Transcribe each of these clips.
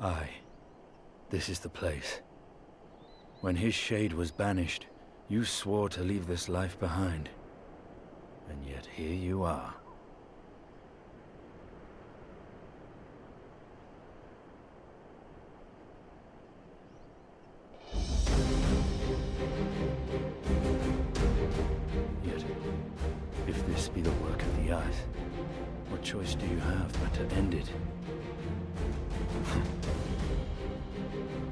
Aye. This is the place. When his shade was banished, you swore to leave this life behind. And yet here you are. Yet, if this be the work of the Eyes, what choice do you have but to end it?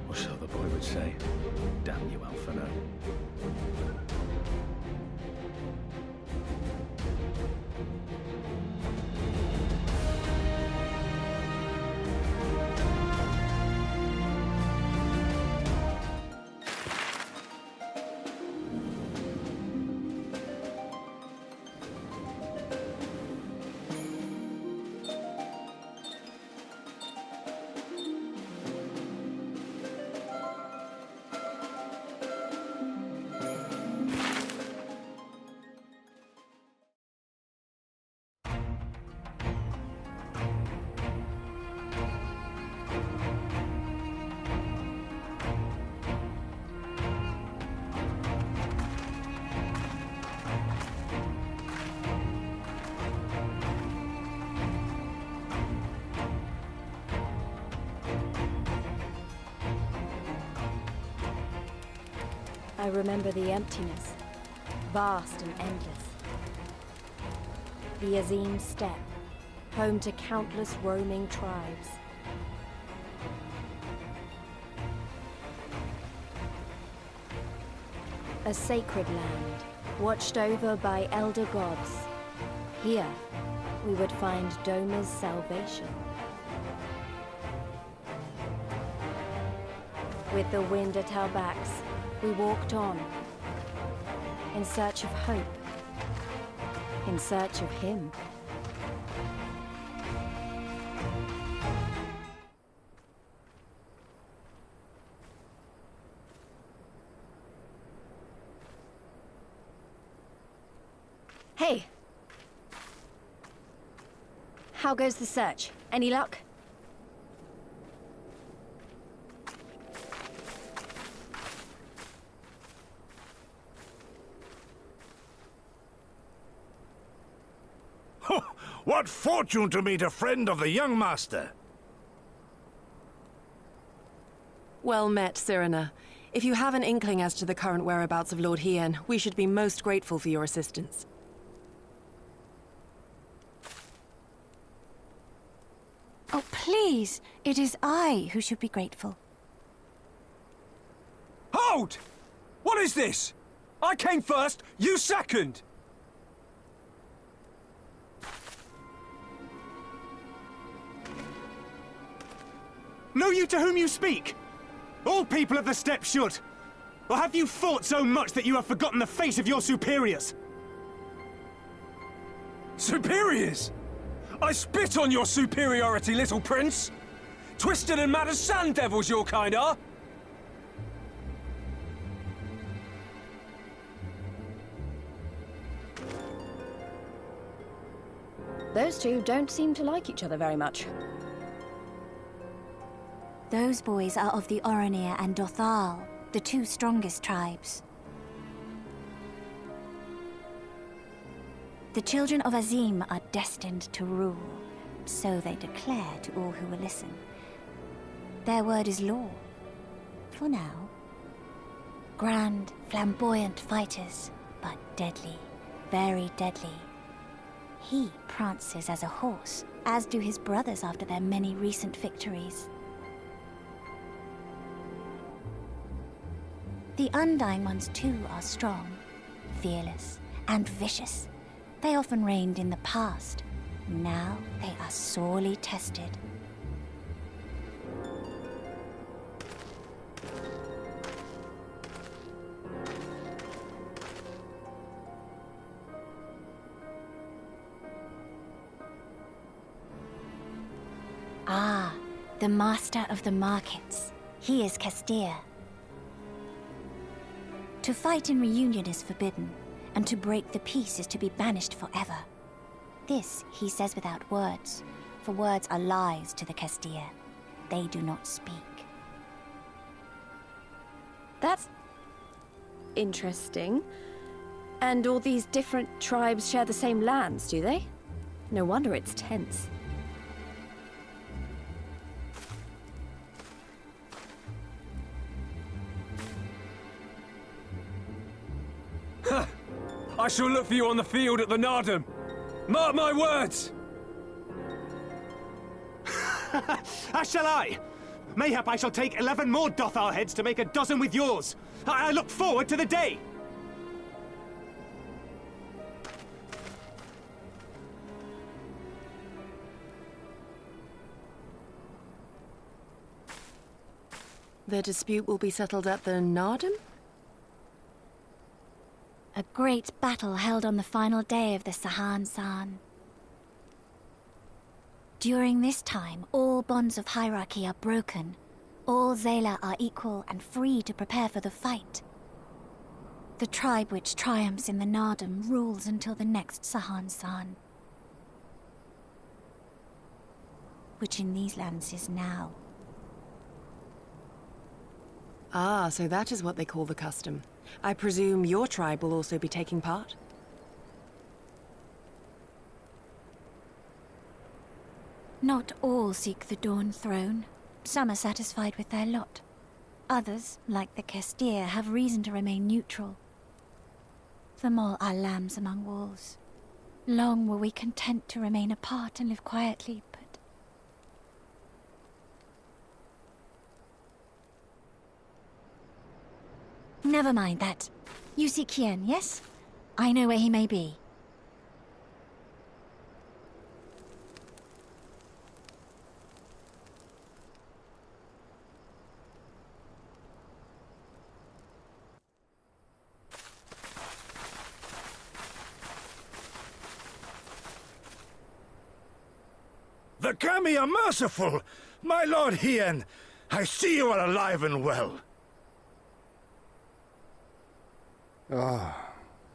Or so the boy would say. Damn you, Alphino. I remember the emptiness, vast and endless. The Azim steppe, home to countless roaming tribes. A sacred land, watched over by elder gods. Here, we would find Doma's salvation. With the wind at our backs, we walked on, in search of hope, in search of him. Hey! How goes the search? Any luck? What fortune to meet a friend of the young master! Well met, Cyrena. If you have an inkling as to the current whereabouts of Lord Hien, we should be most grateful for your assistance. Oh, please! It is I who should be grateful. Hold! What is this? I came first, you second! Know you to whom you speak? All people of the steppe should. Or have you fought so much that you have forgotten the face of your superiors? Superiors? I spit on your superiority, little prince! Twisted and mad as sand devils your kind are! Those two don't seem to like each other very much. Those boys are of the Oranir and Dothal, the two strongest tribes. The children of Azim are destined to rule, so they declare to all who will listen. Their word is law, for now. Grand, flamboyant fighters, but deadly, very deadly. He prances as a horse, as do his brothers after their many recent victories. The Undying ones too are strong, fearless, and vicious. They often reigned in the past. Now they are sorely tested. Ah, the master of the markets. He is Castir. To fight in reunion is forbidden, and to break the peace is to be banished forever. This he says without words, for words are lies to the Castir. they do not speak. That's interesting. And all these different tribes share the same lands, do they? No wonder it's tense. I shall look for you on the field at the Nardum. Mark my words! As shall I. Mayhap I shall take 11 more Dothar heads to make a dozen with yours. I look forward to the day! The dispute will be settled at the Nardum? A great battle held on the final day of the Sahan-San. During this time, all bonds of hierarchy are broken. All Zayla are equal and free to prepare for the fight. The tribe which triumphs in the Nardum rules until the next Sahan-San, which in these lands is now. Ah, so that is what they call the custom. I presume your tribe will also be taking part? Not all seek the Dawn Throne. Some are satisfied with their lot. Others, like the Kestir, have reason to remain neutral. Them all are lambs among wolves. Long were we content to remain apart and live quietly, but... Never mind that. You seek Hien, yes? I know where he may be. The Kami are merciful! My lord Hien, I see you are alive and well. Ah,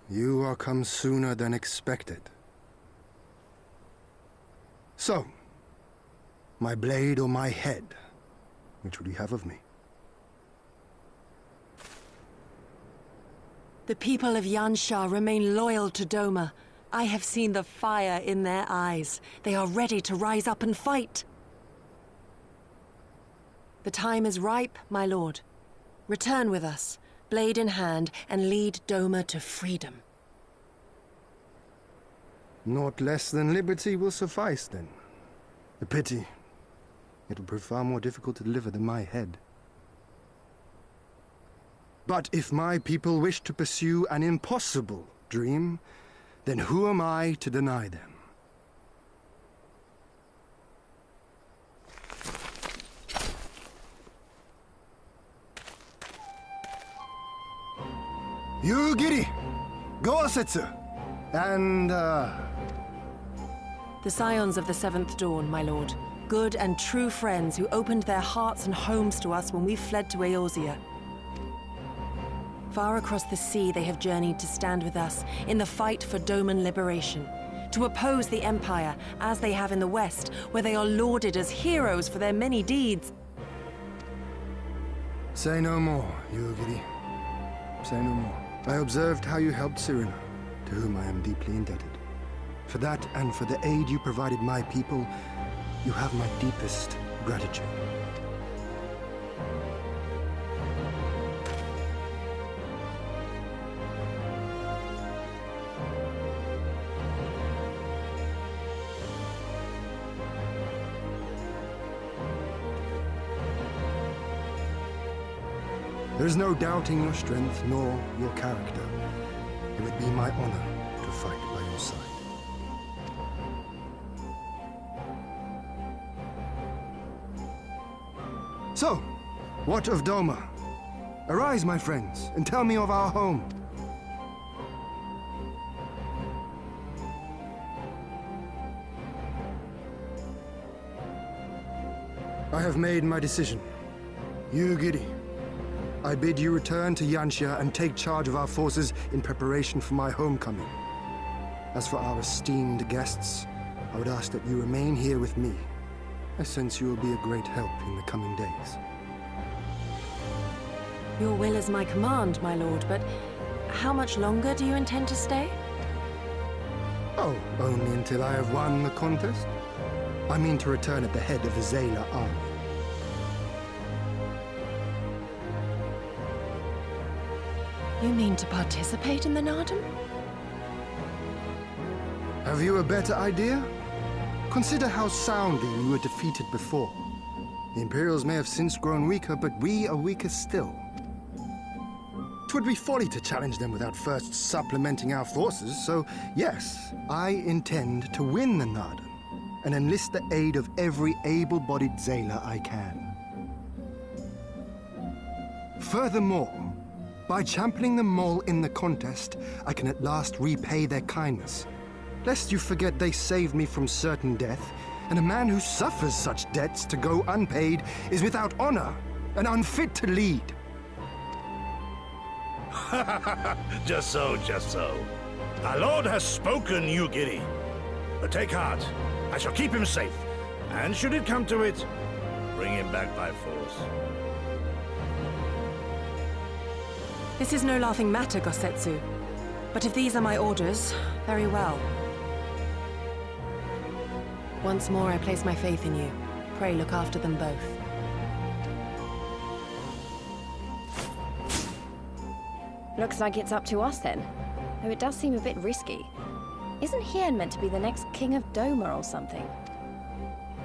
you are come sooner than expected. So, my blade or my head? Which would you have of me? The people of Yansha remain loyal to Doma. I have seen the fire in their eyes. They are ready to rise up and fight. The time is ripe, my lord. Return with us, blade in hand, and lead Doma to freedom. Naught less than liberty will suffice, then. A pity. It will prove far more difficult to deliver than my head. But if my people wish to pursue an impossible dream, then who am I to deny them? You, Giri, Gosetsu, and, The scions of the Seventh Dawn, my lord. Good and true friends who opened their hearts and homes to us when we fled to Eorzea. Far across the sea they have journeyed to stand with us in the fight for Doman liberation. To oppose the Empire, as they have in the West, where they are lauded as heroes for their many deeds. Say no more, Yugiri. Say no more. I observed how you helped Cyrena, to whom I am deeply indebted. For that and for the aid you provided my people, you have my deepest gratitude. There's no doubting your strength nor your character. It would be my honor to fight by your side. So, what of Doma? Arise, my friends, and tell me of our home. I have made my decision. You, Giri, I bid you return to Yansha and take charge of our forces in preparation for my homecoming. As for our esteemed guests, I would ask that you remain here with me. I sense you will be a great help in the coming days. Your will is my command, my lord, but how much longer do you intend to stay? Oh, only until I have won the contest? I mean to return at the head of the Zayla army. You mean to participate in the Nardom? Have you a better idea? Consider how soundly we were defeated before. The Imperials may have since grown weaker, but we are weaker still. 'Twould be folly to challenge them without first supplementing our forces, so yes, I intend to win the Nardom and enlist the aid of every able-bodied Zayla I can. Furthermore, by championing them all in the contest, I can at last repay their kindness. Lest you forget they saved me from certain death, and a man who suffers such debts to go unpaid is without honor and unfit to lead. Just so, just so. Our lord has spoken, you giddy. But take heart. I shall keep him safe. And should it come to it, bring him back by force. This is no laughing matter, Gosetsu. But if these are my orders, very well. Once more, I place my faith in you. Pray look after them both. Looks like it's up to us then. Though it does seem a bit risky. Isn't Hien meant to be the next king of Doma or something?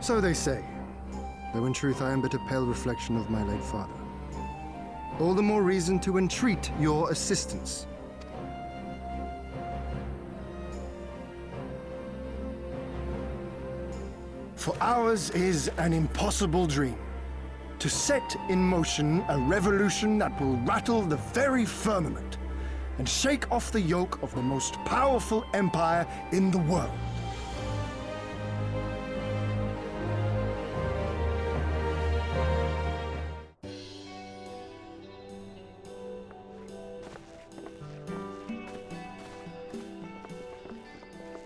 So they say, though in truth I am but a pale reflection of my late father. All the more reason to entreat your assistance. For ours is an impossible dream. To set in motion a revolution that will rattle the very firmament and shake off the yoke of the most powerful empire in the world.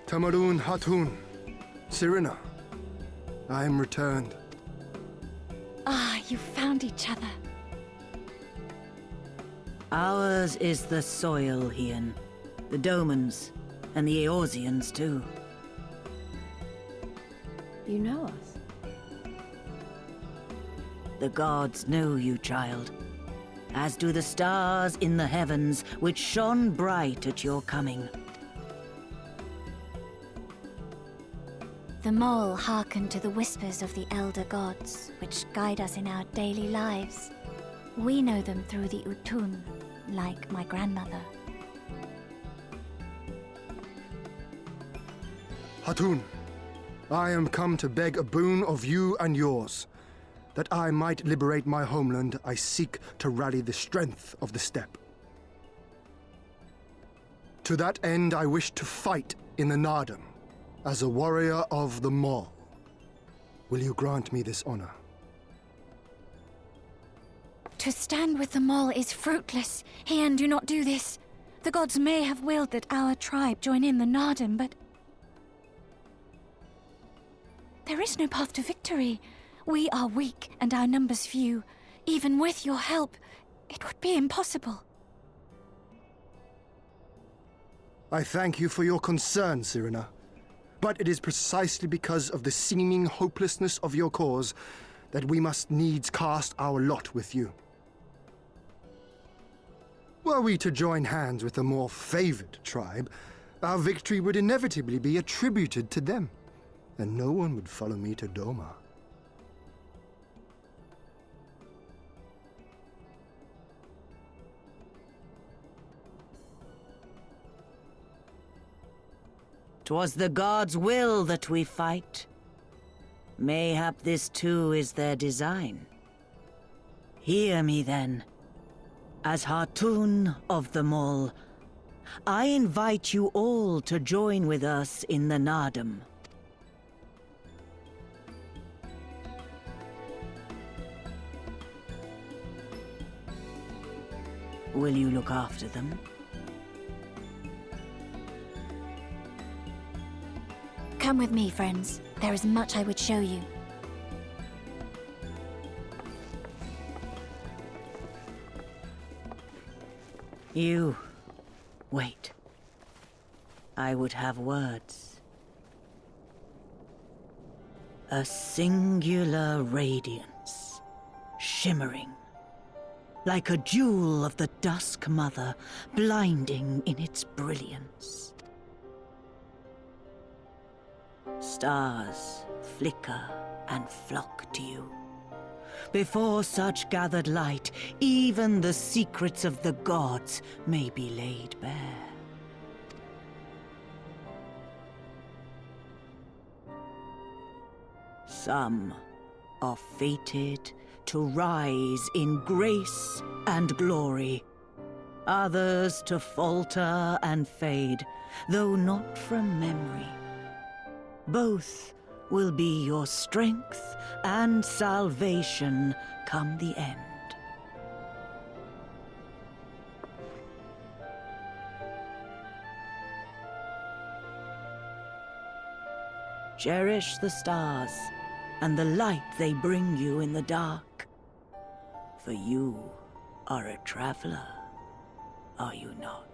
Tamarun Hatun, Sirina, I am returned. Ah, you found each other. Ours is the soil, Hien. The Domans, and the Eorzeans, too. You know us? The gods know you, child. As do the stars in the heavens, which shone bright at your coming. The mole hearkened to the whispers of the elder gods, which guide us in our daily lives. We know them through the Utun, like my grandmother. Hatun, I am come to beg a boon of you and yours. That I might liberate my homeland, I seek to rally the strength of the steppe. To that end, I wish to fight in the Nardom, as a warrior of the Maul. Will you grant me this honor? To stand with the Maul is fruitless. Hien, do not do this. The gods may have willed that our tribe join in the Nardom, but there is no path to victory. We are weak and our numbers few. Even with your help, it would be impossible. I thank you for your concern, Sirina. But it is precisely because of the seeming hopelessness of your cause that we must needs cast our lot with you. Were we to join hands with a more favored tribe, our victory would inevitably be attributed to them, and no one would follow me to Doma. "'Twas the gods' will that we fight. Mayhap this too is their design. Hear me then. As Hatun of the Maul, I invite you all to join with us in the Nardom. Will you look after them? Come with me, friends. There is much I would show you. You... wait. I would have words. A singular radiance, shimmering, like a jewel of the Dusk Mother, blinding in its brilliance. Stars flicker and flock to you. Before such gathered light, even the secrets of the gods may be laid bare. Some are fated to rise in grace and glory, others to falter and fade, though not from memory. Both will be your strength and salvation come the end. Cherish the stars and the light they bring you in the dark. For you are a traveler, are you not?